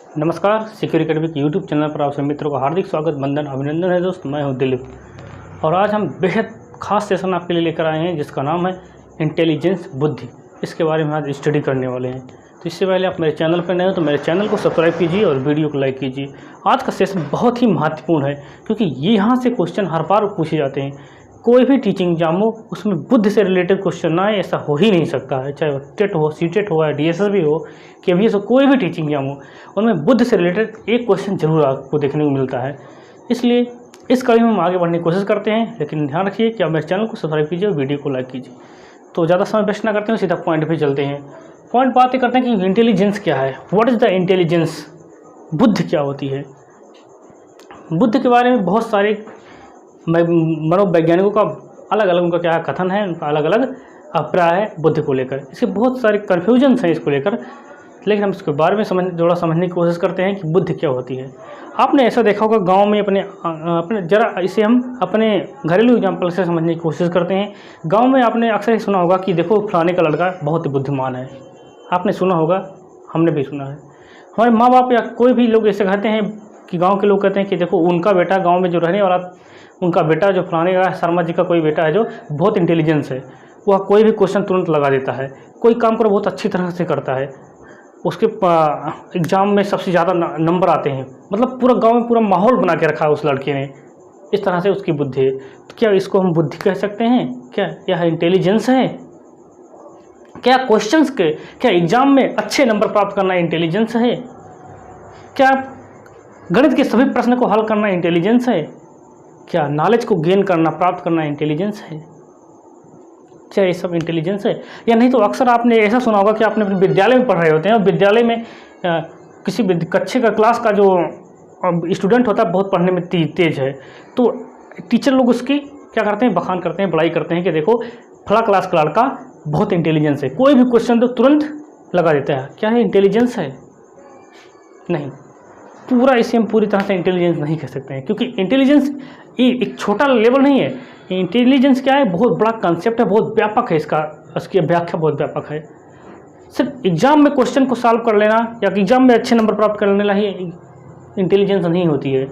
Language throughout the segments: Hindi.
नमस्कार, सिक्योर एकेडमी के यूट्यूब चैनल पर आप सभी मित्रों का हार्दिक स्वागत, वंदन, अभिनंदन है दोस्त। मैं हूं दिलीप और आज हम बेहद खास सेशन आपके लिए लेकर आए हैं जिसका नाम है इंटेलिजेंस बुद्धि। इसके बारे में आज स्टडी करने वाले हैं। तो इससे पहले आप मेरे चैनल पर नए हो तो मेरे चैनल को सब्सक्राइब कीजिए और वीडियो को लाइक कीजिए। आज का सेशन बहुत ही महत्वपूर्ण है क्योंकि यहाँ से क्वेश्चन हर बार पूछे जाते हैं। कोई भी टीचिंग एग्जाम हो उसमें बुद्धि से रिलेटेड क्वेश्चन ना आए ऐसा हो ही नहीं सकता है। चाहे वो टेट हो, सीटेट हो या डीएसएसबी हो, केवीएस हो, कोई भी टीचिंग एग्जाम हो उनमें बुद्धि से रिलेटेड एक क्वेश्चन जरूर आपको देखने को मिलता है। इसलिए इस कड़ी में हम आगे बढ़ने की कोशिश करते हैं, लेकिन ध्यान रखिए कि आप मेरे चैनल को सब्सक्राइब कीजिए और वीडियो को लाइक कीजिए। तो ज़्यादा समय वेस्ट ना करते हैं, सीधा पॉइंट पे चलते हैं। पॉइंट बातें करते हैं कि इंटेलिजेंस क्या है, व्हाट इज़ द इंटेलिजेंस, बुद्धि क्या होती है। बुद्धि के बारे में बहुत सारे मनोवैज्ञानिकों का अलग अलग उनका क्या कथन है, उनका अलग अलग अभिप्राय है बुद्धि को लेकर। इसके बहुत सारे कन्फ्यूजन्स हैं इसको लेकर, लेकिन हम इसके बारे में समझने की कोशिश करते हैं कि बुद्धि क्या होती है। आपने ऐसा देखा होगा गांव में अपने जरा इसे हम अपने घरेलू एग्जाम्पल से समझने की कोशिश करते हैं। गांव में आपने अक्सर ही सुना होगा कि देखो फलाने का लड़का बहुत ही बुद्धिमान है। आपने सुना होगा, हमने भी सुना है। हमारे माँ बाप या कोई भी लोग ऐसे कहते हैं कि गाँव के लोग कहते हैं कि देखो उनका बेटा, गाँव में जो रहने वाला उनका बेटा जो फलाने का शर्मा जी का कोई बेटा है जो बहुत इंटेलिजेंस है, वह कोई भी क्वेश्चन तुरंत लगा देता है, कोई काम को बहुत अच्छी तरह से करता है, उसके एग्ज़ाम में सबसे ज़्यादा नंबर आते हैं। मतलब पूरा गांव में पूरा माहौल बना के रखा है उस लड़के ने। इस तरह से उसकी बुद्धि है। तो क्या इसको हम बुद्धि कह सकते हैं? क्या यह इंटेलिजेंस है? क्या क्वेश्चंस के, क्या एग्ज़ाम में अच्छे नंबर प्राप्त करना इंटेलिजेंस है? क्या गणित के सभी प्रश्न को हल करना इंटेलिजेंस है? क्या नॉलेज को गेन करना, प्राप्त करना इंटेलिजेंस है? क्या ये सब इंटेलिजेंस है या नहीं? तो अक्सर आपने ऐसा सुना होगा कि आपने अपने विद्यालय में पढ़ रहे होते हैं और विद्यालय में किसी कक्षा का क्लास का जो स्टूडेंट होता है बहुत पढ़ने में तेज है, तो टीचर लोग उसकी क्या करते हैं, बखान करते हैं, बड़ाई करते हैं कि देखो फला क्लास का लड़का बहुत इंटेलिजेंस है, कोई भी क्वेश्चन तो तुरंत लगा देता है। क्या है इंटेलिजेंस है? नहीं, पूरा इसे हम पूरी तरह से इंटेलिजेंस नहीं कह सकते हैं क्योंकि इंटेलिजेंस ये एक छोटा लेवल नहीं है। इंटेलिजेंस क्या है, बहुत बड़ा कंसेप्ट है, बहुत व्यापक है। इसकी व्याख्या बहुत व्यापक है। सिर्फ एग्जाम में क्वेश्चन को सॉल्व कर लेना या एग्जाम में अच्छे नंबर प्राप्त कर लेना ही इंटेलिजेंस नहीं होती है।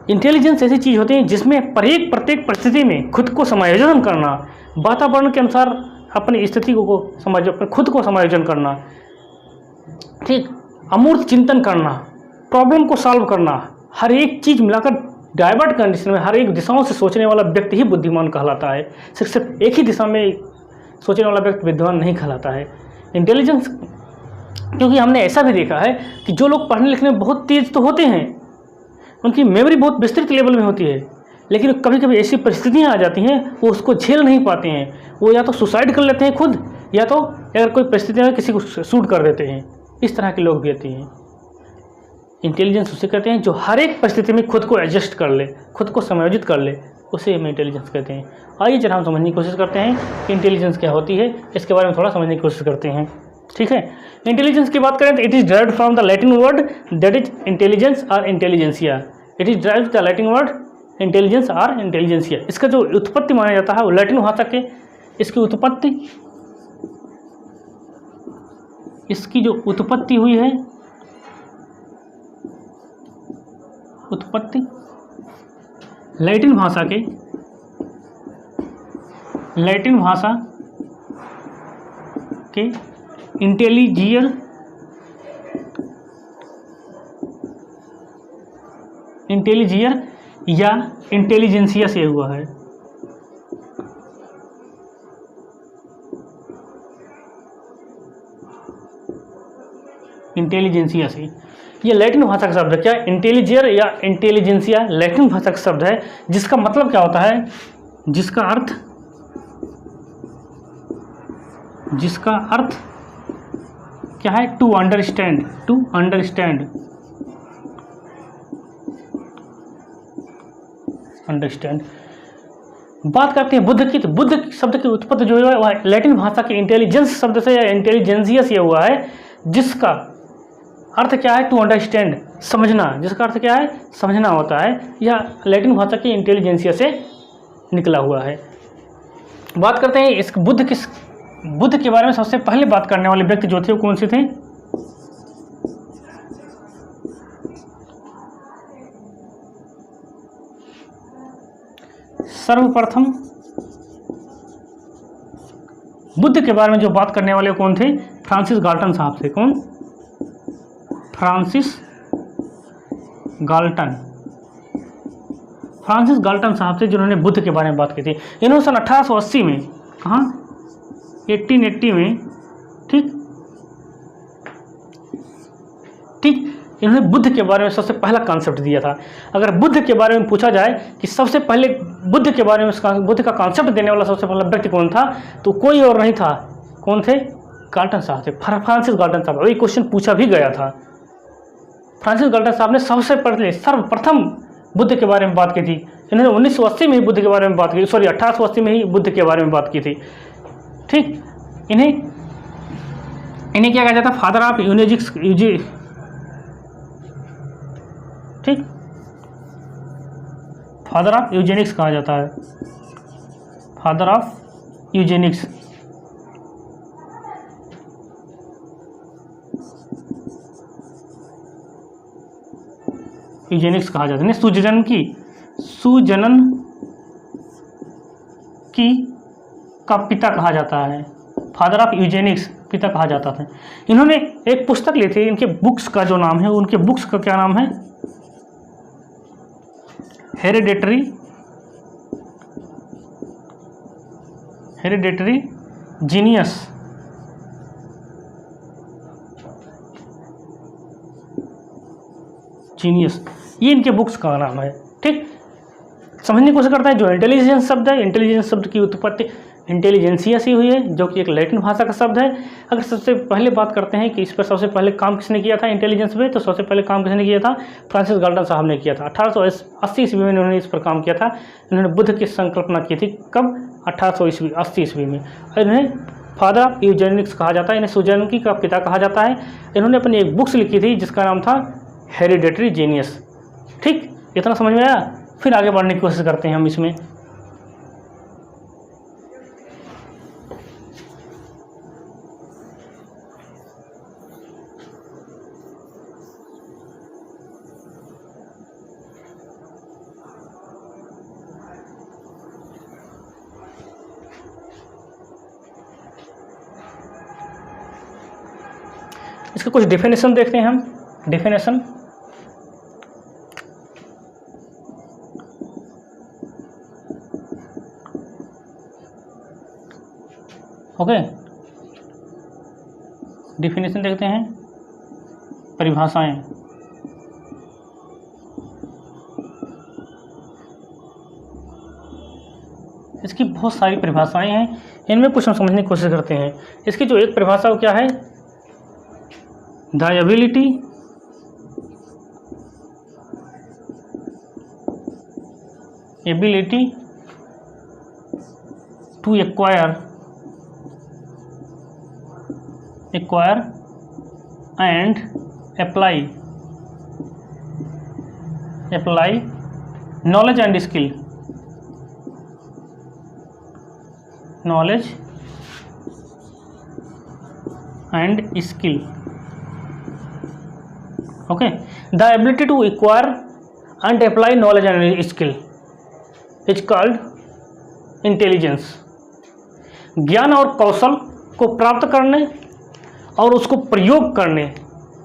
इंटेलिजेंस ऐसी चीज़ होती है जिसमें प्रत्येक परिस्थिति में खुद को समायोजन करना, वातावरण के अनुसार अपनी स्थिति को खुद को समायोजन करना, ठीक, अमूर्त चिंतन करना, प्रॉब्लम को सॉल्व करना, हर एक चीज़ मिलाकर डाइवर्ट कंडीशन में हर एक दिशाओं से सोचने वाला व्यक्ति ही बुद्धिमान कहलाता है। सिर्फ एक ही दिशा में सोचने वाला व्यक्ति बुद्धिमान नहीं कहलाता है। इंटेलिजेंस, क्योंकि हमने ऐसा भी देखा है कि जो लोग पढ़ने लिखने में बहुत तेज तो होते हैं, उनकी मेमोरी बहुत विस्तृत लेवल में होती है, लेकिन कभी कभी ऐसी परिस्थितियाँ आ जाती हैं वो उसको झेल नहीं पाते हैं। वो या तो सुसाइड कर लेते हैं खुद, या तो अगर कोई परिस्थिति में किसी को शूट कर देते हैं। इस तरह के लोग भी आते हैं। इंटेलिजेंस उसे कहते हैं जो हर एक परिस्थिति में खुद को एडजस्ट कर ले, खुद को समायोजित कर ले, उसे हम इंटेलिजेंस कहते हैं। आइए जरा हम समझने की कोशिश करते हैं कि इंटेलिजेंस क्या होती है, इसके बारे में थोड़ा समझने की कोशिश करते हैं। ठीक है, इंटेलिजेंस की बात करें तो it is derived from the Latin word that is intelligence और intelligentsia. It is derived the Latin word intelligence और इंटेलिजेंसिया। इसका जो उत्पत्ति माना जाता है वो लैटिन भाषा के, इसकी जो उत्पत्ति हुई है, लैटिन भाषा के इंटेलिजियर या इंटेलिजेंसिया से हुआ है। इंटेलिजेंसिया से, ये लैटिन भाषा का शब्द है। क्या इंटेलिजियर या इंटेलिजेंसिया लैटिन भाषा का शब्द है जिसका मतलब क्या होता है, जिसका अर्थ क्या है, टू अंडरस्टैंड। बात करते हैं बुद्ध की, तो बुद्ध शब्द की उत्पत्ति जो है वह लैटिन भाषा के इंटेलिजेंस शब्द से या इंटेलिजेंसिया से हुआ है, जिसका अर्थ क्या है, टू अंडरस्टैंड, समझना। जिसका अर्थ क्या है, समझना होता है। यह लैटिन भाषा की इंटेलिजेंसिया से निकला हुआ है। बात करते हैं इस बुद्ध के बारे में। सबसे पहले बात करने वाले व्यक्ति जो थे वो कौन से थे? सर्वप्रथम बुद्ध के बारे में जो बात करने वाले कौन थे? फ्रांसिस गाल्टन साहब थे। कौन? Francis Galton. फ्रांसिस गाल्टन साहब थे जिन्होंने बुद्ध के बारे में बात की थी। इन्होंने सन 1880 में, कहाँ? 1880 में, ठीक, इन्होंने बुद्ध के बारे में सबसे पहला कॉन्सेप्ट दिया था। अगर बुद्ध के बारे में पूछा जाए कि सबसे पहले बुद्ध के बारे में बुद्ध का कॉन्सेप्ट देने वाला सबसे पहला व्यक्ति कौन था, तो कोई और नहीं था। कौन थे? गाल्टन साहब थे, फ्रांसिस गाल्टन साहब। वही क्वेश्चन पूछा भी गया था। फ्रांसिस गाल्टन साहब ने सबसे पहले सर्वप्रथम बुद्ध के बारे में बात की थी। इन्होंने 1980 में ही बुद्ध के बारे में बात की, 1880 में ही बुद्ध के बारे में बात की थी, ठीक। इन्हें क्या कहा जाता है? फादर ऑफ यूजेनिक्स, ठीक, फादर ऑफ यूजेनिक्स कहा जाता है, फादर ऑफ यूजेनिक्स। यूजेनिक्स कहा जाता है। सुजनन की का पिता कहा जाता है, फादर ऑफ यूजेनिक्स पिता कहा जाता था। इन्होंने एक पुस्तक ली थी, इनके बुक्स का जो नाम है, उनके बुक्स का क्या नाम है? Hereditary genius. ये इनके बुक्स का नाम है, ठीक। समझने की कोशिश करता है। जो इंटेलिजेंस शब्द है, इंटेलिजेंस शब्द की उत्पत्ति इंटेलिजेंसिया से हुई है, जो कि एक लैटिन भाषा का शब्द है। अगर सबसे पहले बात करते हैं कि इस पर सबसे पहले काम किसने किया था इंटेलिजेंस पे, तो सबसे पहले काम किसने किया था? फ्रांसिस गाल्टन साहब ने किया था। 1880 ईस्वी में इन्होंने इस पर काम किया था। इन्होंने बुद्ध की संकल्पना की थी। कब? 1880 ईस्वी में। इन्हें फादर ऑफ यूजेनिक्स कहा जाता है, इन्हें सुजनकी का पिता कहा जाता है। इन्होंने अपनी एक बुक्स लिखी थी जिसका नाम था हेरिडेटरी जीनियस, ठीक। इतना समझ में आया? फिर आगे बढ़ने की कोशिश करते हैं हम इसमें। इसके कुछ डेफिनेशन देखते हैं हम। डेफिनेशन, ओके, डेफिनेशन देखते हैं। परिभाषाएं, इसकी बहुत सारी परिभाषाएं हैं, इनमें कुछ हम समझने की कोशिश करते हैं। इसकी जो एक परिभाषा वो क्या है? The ability to acquire and apply knowledge and skill, okay, the ability to acquire and apply knowledge and skill is called intelligence। ज्ञान और कौशल को प्राप्त करने और उसको प्रयोग करने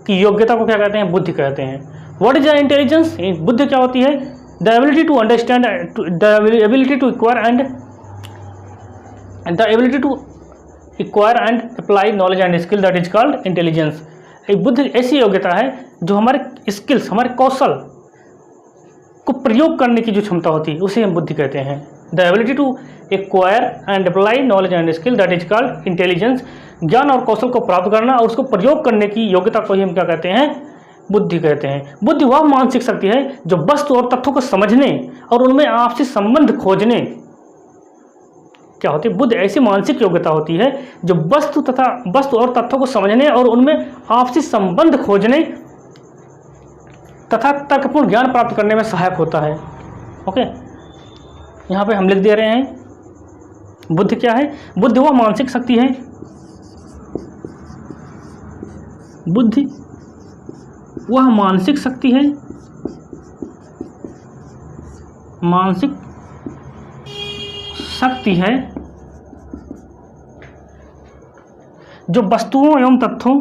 की योग्यता को क्या कहते हैं? बुद्धि कहते हैं। What is the intelligence? बुद्धि क्या होती है? The ability to understand, the ability to acquire and apply knowledge and skill, that is called intelligence. एक बुद्धि ऐसी योग्यता है जो हमारे स्किल्स, हमारे कौशल को प्रयोग करने की जो क्षमता होती है उसे हम बुद्धि कहते हैं। The ability to acquire and apply knowledge and skill, that is called intelligence. ज्ञान और कौशल को प्राप्त करना और उसको प्रयोग करने की योग्यता को ही हम क्या कहते हैं? बुद्धि कहते हैं। बुद्धि वह मानसिक शक्ति है जो वस्तु और तथ्यों को समझने और उनमें आपसी संबंध खोजने, क्या होती है? बुद्धि ऐसी मानसिक योग्यता होती है जो वस्तु और तथ्यों को समझने और उनमें आपसी संबंध खोजने तथा तर्कपूर्ण ज्ञान प्राप्त करने में सहायक होता है। ओके, यहाँ पे हम लिख दे रहे हैं बुद्धि क्या है? बुद्धि वह मानसिक शक्ति है, बुद्धि वह मानसिक शक्ति है, मानसिक शक्ति है जो वस्तुओं एवं तथ्यों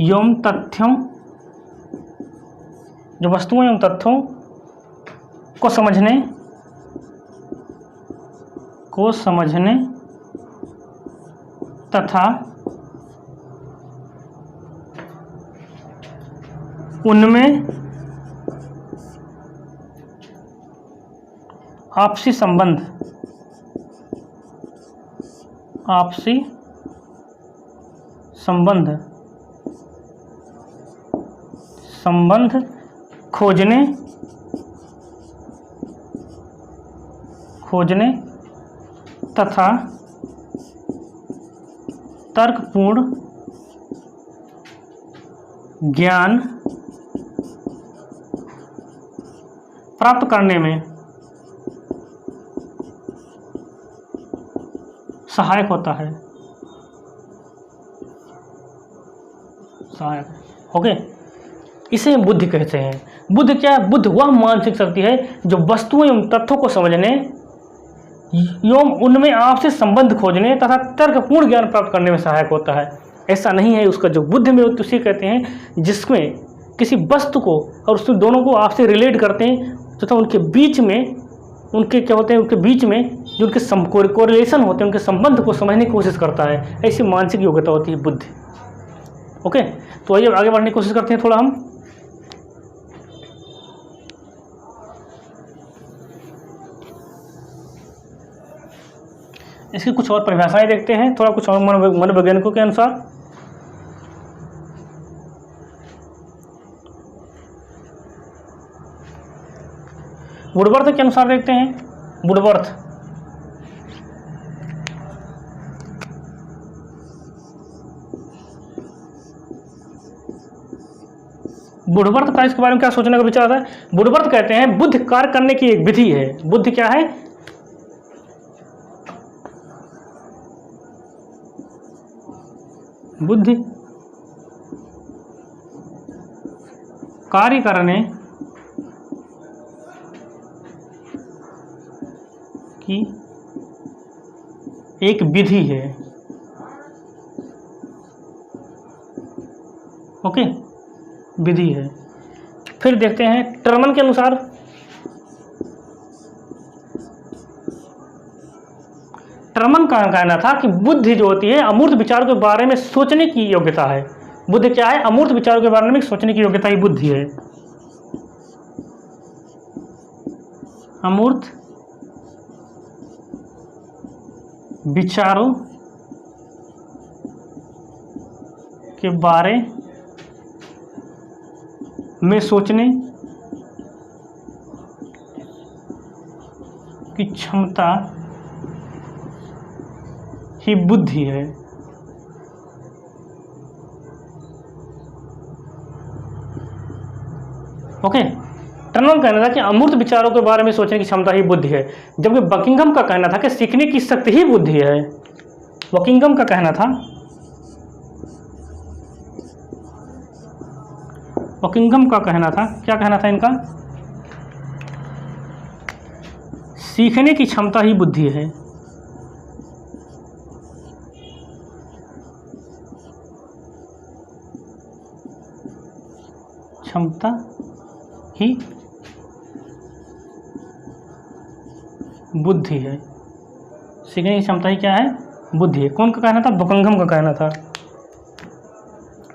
एवं तथ्यों को समझने तथा उनमें आपसी संबंध खोजने तथा तर्कपूर्ण ज्ञान प्राप्त करने में सहायक होता है। ओके, इसे बुद्धि कहते हैं। बुद्धि क्या है? बुद्धि वह मानसिक शक्ति है जो वस्तुओं एवं तथ्यों को समझने एवं उनमें आपसी संबंध खोजने तथा तर्कपूर्ण ज्ञान प्राप्त करने में सहायक होता है। ऐसा नहीं है उसका जो बुद्धि में उसे कहते हैं जिसमें किसी वस्तु को और उसमें दोनों को आपसे रिलेट करते हैं तथा उनके बीच में उनके क्या होते हैं, उनके बीच में जो उनके कोरिलेशन होते हैं, उनके संबंध को समझने की कोशिश करता है। ऐसी मानसिक योग्यता होती है बुद्धि। ओके, तो आइए आगे बढ़ने की कोशिश करते हैं थोड़ा हम। इसकी कुछ और परिभाषाएं देखते हैं थोड़ा, कुछ और मनोवैज्ञानिकों के अनुसार। वुडवर्थ के अनुसार देखते हैं। वुडवर्थ का इसके बारे में क्या सोचने का विचार है? वुडवर्थ कहते हैं बुद्धि कार्य करने की एक विधि है। बुद्धि क्या है? बुद्धि कार्य करने की एक विधि है। ओके, विधि है। फिर देखते हैं टर्मन के अनुसार। टर्मन का कहना था कि बुद्धि जो होती है अमूर्त विचारों के बारे में सोचने की योग्यता है। बुद्धि क्या है? अमूर्त विचारों के बारे में सोचने की योग्यता ही बुद्धि है। अमूर्त विचारों के बारे में सोचने की क्षमता ही बुद्धि है। ओके, टर्नर कहना था कि अमूर्त विचारों के बारे में सोचने की क्षमता ही बुद्धि है, जबकि बकिंघम का कहना था कि सीखने की शक्ति ही बुद्धि है। बकिंघम का कहना था, बकिंघम का कहना था, क्या कहना था इनका? सीखने की क्षमता ही बुद्धि है। क्षमता ही बुद्धि है। सीखने की क्षमता ही क्या है? बुद्धि है। कौन का कहना था? बकिंघम का कहना था।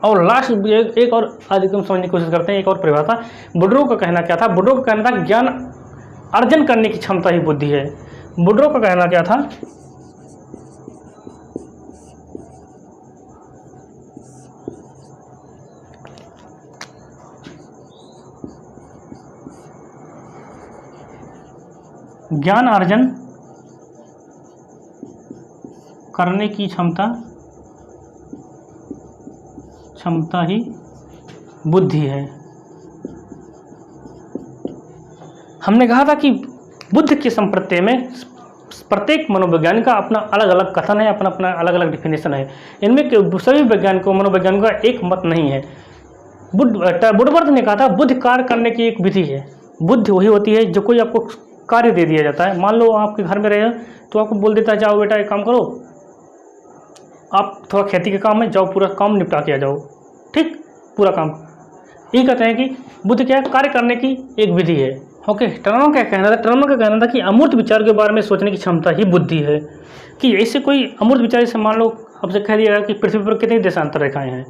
और लास्ट एक और अधिकतम समझने की कोशिश करते हैं, एक और परिभाषा। बुड्रो का कहना क्या था? बुड्रो का कहना था ज्ञान अर्जन करने की क्षमता ही बुद्धि है। बुड्रो का कहना क्या था? ज्ञान अर्जन करने की क्षमता ही बुद्धि है। हमने कहा था कि बुद्धि के संप्रत्यय में प्रत्येक मनोवैज्ञानिक का अपना अलग अलग कथन है, अपना अपना अलग अलग डिफिनेशन है। इनमें सभी वैज्ञानिकों मनोवैज्ञानिकों का एक मत नहीं है। बुद्धवर्थ ने कहा था बुद्धि कार्य करने की एक विधि है। बुद्धि वही होती है जो कोई आपको कार्य दे दिया जाता है। मान लो आपके घर में रहे तो आपको बोल देता है जाओ बेटा एक काम करो, आप थोड़ा खेती के काम में जाओ, पूरा काम निपटा के आ जाओ, ठीक, पूरा काम। यही कहते हैं कि बुद्धि क्या है, कार्य करने की एक विधि है। ओके, टर्नर का कहना था कि अमूर्त विचार के बारे में सोचने की क्षमता ही बुद्धि है। कि ऐसे कोई अमूर्त विचार, जैसे मान लो आपसे कह दिया कि पृथ्वी पर कितनी देशांतर रेखाएं हैं,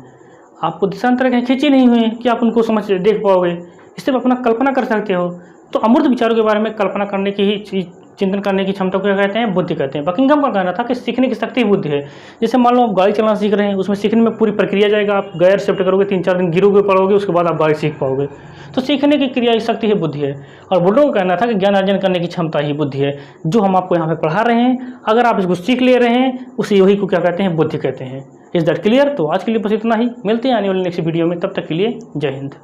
आपको देशांतर रेखाएं खींची नहीं हुई कि आप उनको समझ देख पाओगे, इससे आप अपना कल्पना कर सकते हो। तो अमूर्त विचारों के बारे में कल्पना करने की ही, चिंतन करने की क्षमता को क्या कहते हैं, बुद्धि कहते हैं। बकिंघम का कहना था कि सीखने की शक्ति बुद्धि है। जैसे मान लो आप गाड़ी चलाना सीख रहे हैं, उसमें सीखने में पूरी प्रक्रिया जाएगा, आप गायर शिफ्ट करोगे, 3-4 दिन गिरोगे पड़ोगे, उसके बाद आप गाड़ी सीख पाओगे। तो सीखने की क्रिया की शक्ति है बुद्धि है। और बुद्धों का कहना था कि ज्ञान अर्जन करने की क्षमता ही बुद्धि है। जो हम आपको यहाँ पे पढ़ा रहे हैं, अगर आप इसको सीख ले रहे हैं, उसी वही को क्या कहते हैं, बुद्धि कहते हैं। Is that clear? तो आज के लिए बस इतना ही, मिलते हैं आने वाले नेक्स्ट वीडियो में, तब तक के लिए जय हिंद।